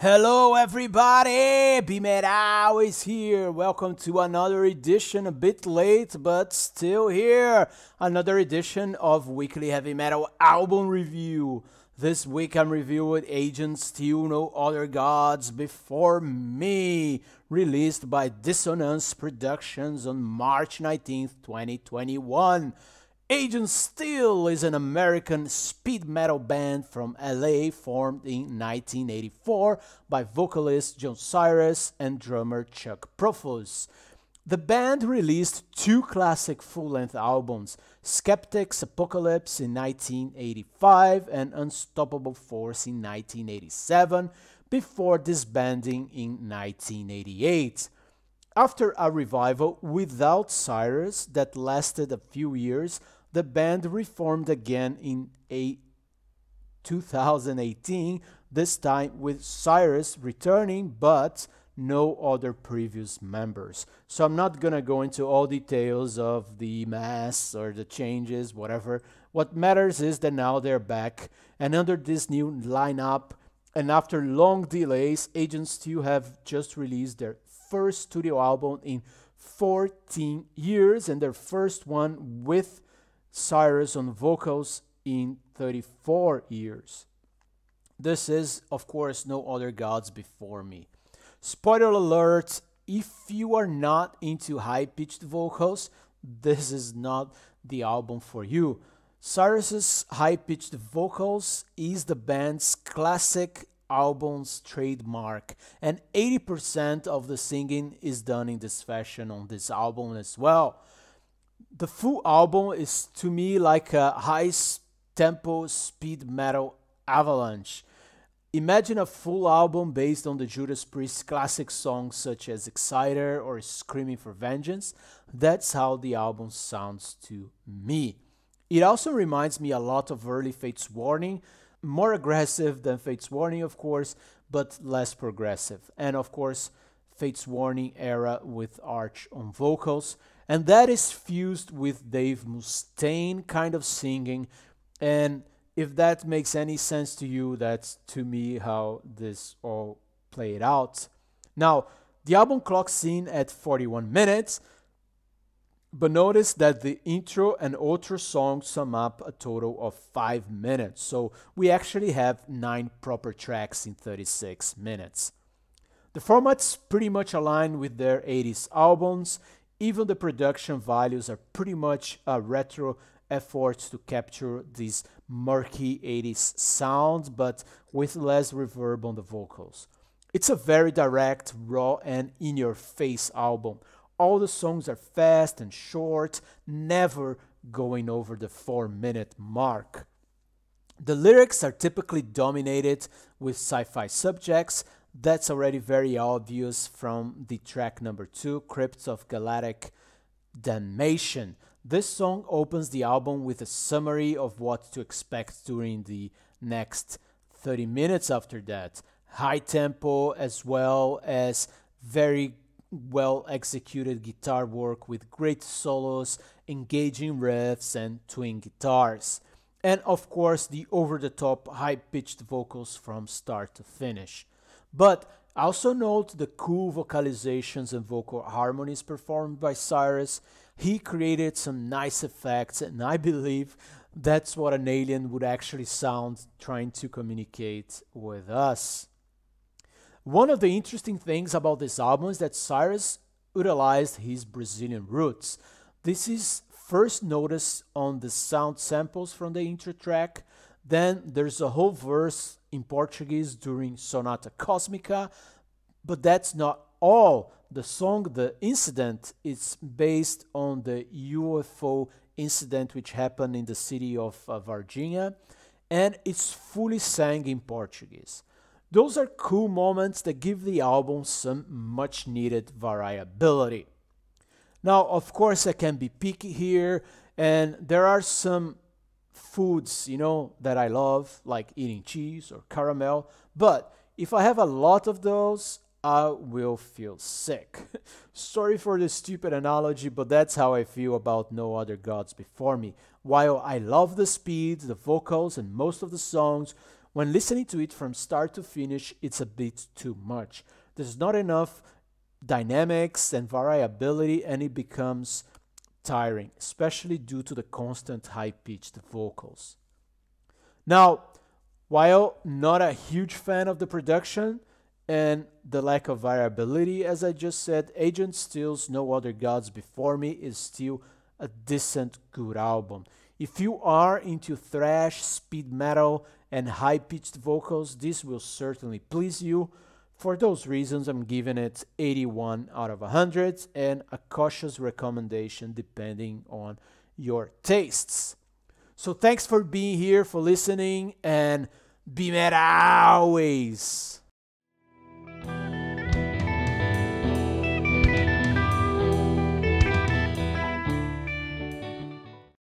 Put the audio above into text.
Hello everybody, BeMetalways here. Welcome to another edition, a bit late but still here. Another edition of Weekly Heavy Metal Album Review. This week I'm reviewing Agent Steel, No Other Gods Before Me, released by Dissonance Productions on March 19th, 2021. Agent Steel is an American speed metal band from LA formed in 1984 by vocalist John Cyrus and drummer Chuck Profus. The band released two classic full-length albums, Skeptic's Apocalypse in 1985 and Unstoppable Force in 1987, before disbanding in 1988. After a revival without Cyrus that lasted a few years, the band reformed again in 2018, this time with Cyrus returning but no other previous members. So I'm not gonna go into all details of the mass or the changes, whatever. What matters is that now they're back, and under this new lineup, and after long delays, Agents 2 have just released their first studio album in 14 years and their first one with Cyrus on vocals in 34 years. This is, of course, No Other Gods Before Me. Spoiler alert, if you are not into high-pitched vocals, this is not the album for you. Cyrus's high-pitched vocals is the band's classic album's trademark, and 80% of the singing is done in this fashion on this album as well. The full album is to me like a high-tempo speed metal avalanche. Imagine a full album based on the Judas Priest classic songs such as Exciter or Screaming for Vengeance. That's how the album sounds to me. It also reminds me a lot of early Fates Warning, more aggressive than Fates Warning, of course, but less progressive. And of course, Fates Warning era with Arch on vocals. And that is fused with Dave Mustaine kind of singing. And if that makes any sense to you, that's to me how this all played out. Now, the album clocks in at 41 minutes. But notice that the intro and outro songs sum up a total of 5 minutes, so we actually have 9 proper tracks in 36 minutes. The format's pretty much aligned with their 80s albums. Even the production values are pretty much a retro effort to capture this murky 80s sound, but with less reverb on the vocals. It's a very direct, raw, and in-your-face album. All the songs are fast and short, never going over the 4-minute mark. The lyrics are typically dominated with sci-fi subjects. That's already very obvious from the track number 2, Crypts of Galactic Damnation. This song opens the album with a summary of what to expect during the next 30 minutes after that. High tempo as well as very well executed guitar work with great solos, engaging riffs, and twin guitars. And of course, the over-the-top high-pitched vocals from start to finish. But also note the cool vocalizations and vocal harmonies performed by Cyrus. He created some nice effects, and I believe that's what an alien would actually sound trying to communicate with us. One of the interesting things about this album is that Cyrus utilized his Brazilian roots. This is first noticed on the sound samples from the intro track. Then there's a whole verse in Portuguese during Sonata Cósmica, but that's not all. The song The Incident is based on the UFO incident which happened in the city of Varginha, and it's fully sang in Portuguese. Those are cool moments that give the album some much needed variability. Now, of course, I can be picky here, and there are some foods, that I love, like eating cheese or caramel, but if I have a lot of those, I will feel sick. Sorry for the stupid analogy, but that's how I feel about No Other Gods Before Me. While I love the speed, the vocals, and most of the songs, When listening to it from start to finish, it's a bit too much. There's not enough dynamics and variability, and it becomes tiring, especially due to the constant high-pitched vocals. Now, while not a huge fan of the production and the lack of variability, as I just said, Agent Steel's No Other Gods Before Me is still a decent, good album. If you are into thrash, speed metal, and high-pitched vocals, this will certainly please you. For those reasons, I'm giving it 81 out of 100 and a cautious recommendation depending on your tastes. So thanks for being here, for listening, and BeMetalways!